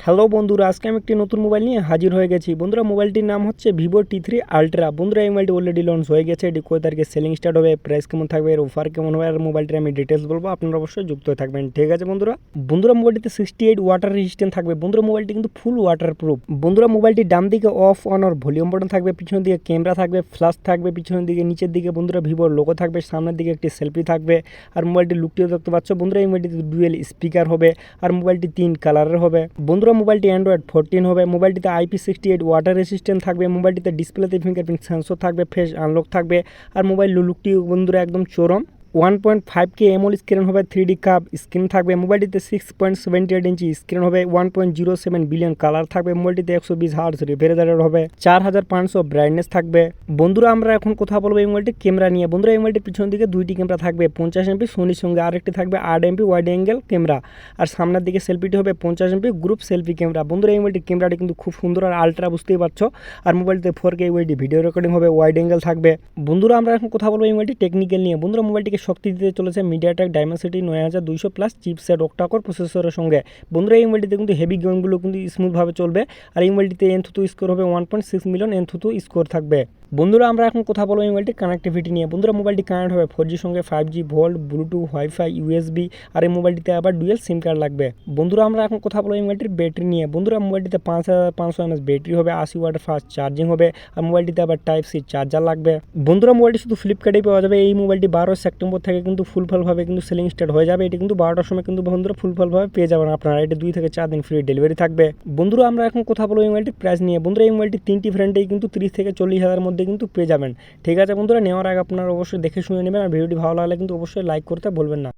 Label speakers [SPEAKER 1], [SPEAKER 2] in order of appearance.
[SPEAKER 1] Hello বন্ধুরা, আজকে আমি একটি নতুন মোবাইল নিয়ে হাজির হয়ে গেছি। বন্ধুরা, মোবাইলটির নাম হচ্ছে ভিভো T3 আলট্রা। বন্ধুরা, এই মোবাইলটি অলরেডি লঞ্চ হয়ে গেছে। এটি কয় তারিখে সেলিং স্টার্ট হবে, প্রাইস কেমন থাকবে, এর অফার কেমন হবে, আর মোবাইলটির আমি ডিটেলস বলবো। আপনারা অবশ্যই যুক্ত হয়ে থাকবেন, ঠিক আছে বন্ধুরা। বন্ধুরা, মোবাইলটিতে 68 ওয়াটার রেজিস্ট্যান্ট থাকবে। বন্ধুরা, মোবাইলটি কিন্তু ফুল ওয়াটার প্রুফ। বন্ধুরা, মোবাইলটির ডান দিকে অফ অন আর ভলিউম বাটন থাকবে, পিছনের দিকে ক্যামেরা থাকবে, ফ্ল্যাশ থাকবে পিছনের দিকে, নিচের দিকে বন্ধুরা ভিভোর লোগো থাকবে, সামনের দিকে একটি সেলফি থাকবে। আর মোবাইলটির লুকটিও দেখতে পাচ্ছ। বন্ধুরা, এই মোবাইলটিতে ডুয়েল স্পিকার হবে, আর মোবাইলটি 3 কালারের হবে। বন্ধুরা, মোবাইলটি অ্যান্ড্রয়েড 14 হবে। মোবাইলটিতে IP68 ওয়াটার রেসিস্ট্যান্ট থাকবে। মোবাইলটিতে ডিসপ্লেতে ফিঙ্গারপ্রিন্ট সেন্সর থাকবে, ফেস আনলক থাকবে। আর মোবাইল লুকটি বন্ধুরা একদম চরম। 1.5K AMOLED স্ক্রিন হবে, 3D কার্ভ স্ক্রিন থাকবে। মোবাইলটিতে 6.78 ইঞ্চি স্ক্রিন হবে, 1.07 বিলিয়ন কালার থাকবে। মোবাইলটিতে 120 হার্টজ রিফ্রেশ রেট হবে, 4500 ব্রাইটনেস থাকবে। বন্ধুরা, আমরা এখন কথা বলবো এই মোবাইলটির ক্যামেরা নিয়ে। বন্ধুরা, এই মোবাইলটির পিছন দিকে দুইটি ক্যামেরা থাকবে, 50 MP সোনির সঙ্গে, আরেকটি থাকবে 8 MP ওয়াইড অ্যাঙ্গেল ক্যামেরা। আর সামনের দিকে সেলফিটি হবে 50 MP গ্রুপ সেলফি ক্যামেরা। বন্ধুরা, এই মোবাইলটির ক্যামেরাটি কিন্তু খুব সুন্দর আর আলট্রা, বুঝতেই পারছো। আর মোবাইলটিতে 4K ওয়াইড ভিডিও রেকর্ডিং হবে, ওয়াইড অ্যাঙ্গেল থাকবে। বন্ধুরা, আমরা এখন কথা বলবো এই মোবাইলটি টেকনিক্যাল নিয়ে। বন্ধুরা, মোবাইলটিকে শক্তি দিতে চলেছে MediaTek Dimensity 9200 plus chipset octa-core প্রসেসরের সঙ্গে। বন্ধুরা, এই মোবাইলটিতে কিন্তু হেভি গেমগুলো কিন্তু স্মুথভাবে চলবে। আর এই মোবাইলটিতে Antutu স্কোর হবে 1.6 মিলিয়ন Antutu স্কোর থাকবে। বন্ধুরা, আমরা এখন কথা বলবো এই মোবাইলটি কানেক্টিভিটি নিয়ে। বন্ধুরা, মোবাইলটি কানেক্ট হবে 4G সঙ্গে, 5G, volt, Bluetooth, wifi, USB। আর এই মোবাইলটিতে আবার ডুয়েল সিম কার্ড লাগবে। বন্ধুরা, আমরা এখন কথা বলবো এই মোবাইলটির ব্যাটারি নিয়ে। বন্ধুরা, মোবাইলটিতে 5500 mAh ব্যাটারি হবে, 80 ওয়াটের ফাস্ট চার্জিং হবে। আর মোবাইলটিতে আবার Type-C চার্জার লাগবে। বন্ধুরা, মোবাইলটি শুধু ফ্লিপকার্টেই পাওয়া যাবে। এই মোবাইলটি 12 সেপ্টেম্বর থেকে কিন্তু ফুলফলভাবে কিন্তু সেলিং স্টার্ট হয়ে যাবে। এটি কিন্তু 12টার সময় কিন্তু বন্ধুরা ফুলফলভাবে পেয়ে যাবেন আপনারা। এটি 2 থেকে 4 দিন ফ্রি ডেলিভারি থাকবে। বন্ধুরা, আমরা এখন কথা বলবো এই মোবাইলটির প্রাইস নিয়ে। বন্ধুরা, এই মোবাইলটি 3টি ভ্যারিয়েন্টেই কিন্তু 30 থেকে 40 হাজারের মধ্যে কিন্তু পেয়ে যাবেন, ঠিক আছে বন্ধুরা। নেওয়ার আগে আপনারা অবশ্যই দেখে শুনে নেবেন। আর ভিডিওটি ভালো লাগলে কিন্তু অবশ্যই লাইক করতে ভুলবেন না।